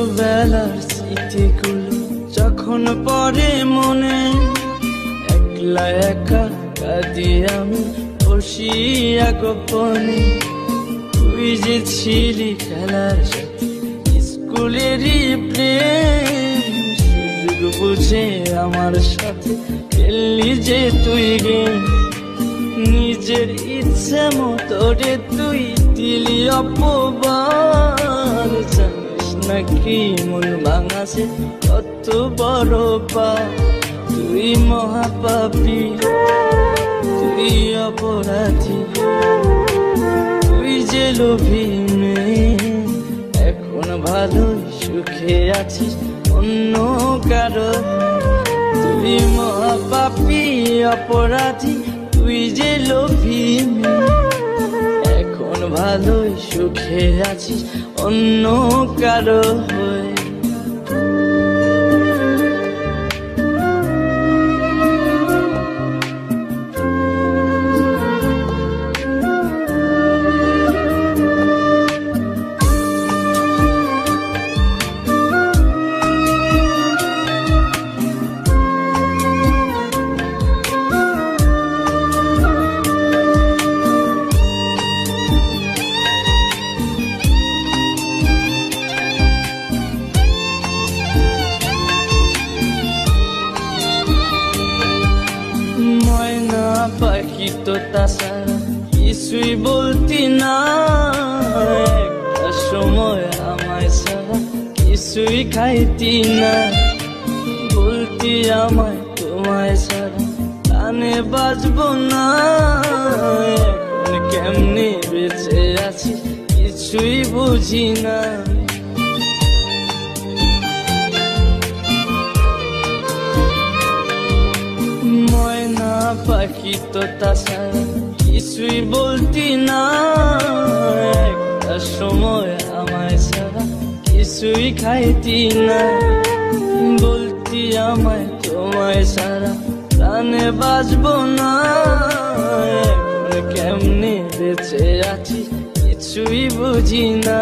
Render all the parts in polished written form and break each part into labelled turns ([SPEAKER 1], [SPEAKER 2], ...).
[SPEAKER 1] ছোটবেলার স্মৃতিগুলো যখন পড়ে মনে, একলা একা কাঁদি আমি বসিয়া গোপনে। তুই যে ছিলি খেলার সাথে স্কুলেরই প্রেম, সুযোগ বুঝে আমার সাথে খেললি যে তুই গেম। নিজের ইচ্ছে মতো রে তুই দিলি অপবাদ, জানিস নাকি মন ভাঙাছে কত বড় পা। তুই মহাপাপী, তুই অপরাধী, তুই যে লোভী মেয়ে, এখন ভালোই সুখে আছিস অন্য কারো। তুই মহাপাপী অপরাধী, তুই যে লোভী মেয়ে, এখন ভালোই সুখে আছিস অন্য কারো হয়ে। পাখি তো তাছাড়া কিছুই বলতি না, একটা সময় আমায় ছাড়া কিছুই খাইতি না। বলতি আমায় তোমায় ছাড়া কানে বাজবো না, এখন কেমনে বেঁচে আছি কিছুই বুঝি না। পাখি তো তাছাড়া কিছুই বলতি না, একটা সময় আমায় ছাড়া কিছুই খাইতি না। বলতি আমায় তোমায় ছাড়া প্রাণে বাজবো না, এখন কেমনে বেঁচে আছি কিছুই বুঝি না।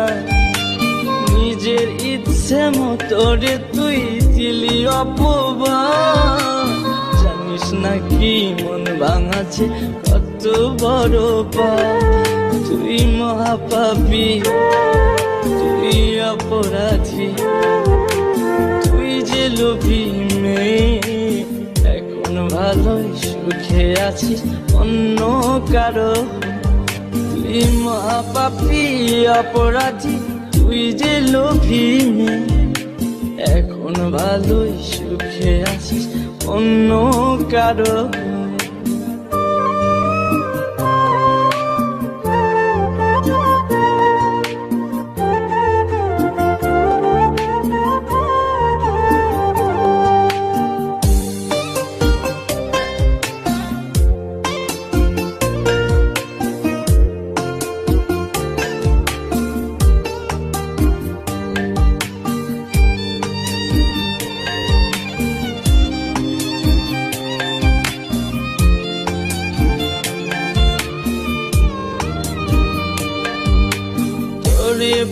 [SPEAKER 1] নিজের ইচ্ছে মতো রে তুই দিলি অপবাদ, জানিস নাকি মন ভাঙাছে কত বড় পা। তুই মহাপাপী, তুই অপরাধী, তুই যে লোভী মেয়ে, এখন ভালোই সুখে আছিস অন্য কারো। তুই মহাপাপী অপরাধী, তুই যে লোভী মেয়ে, এখন ভালোই সুখে আছিস অন্য কারো।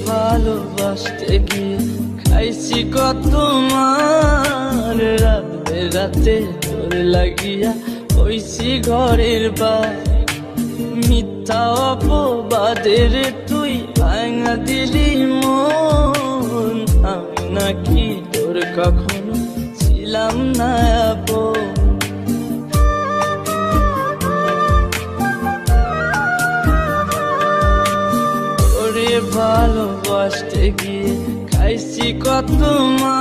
[SPEAKER 1] ভালোবাসতে গিয়ে খাইছি কত মার, রাত বেরাতে তোর লাগিয়া হইছি ঘরের বার। মিথ্যা অপবাদের তুই ভাঙা দিলি মন, আমি নাকি তোর কখনো ছিলাম না আপন। ভালোবাসতে গিয়ে খাইছি কত মা,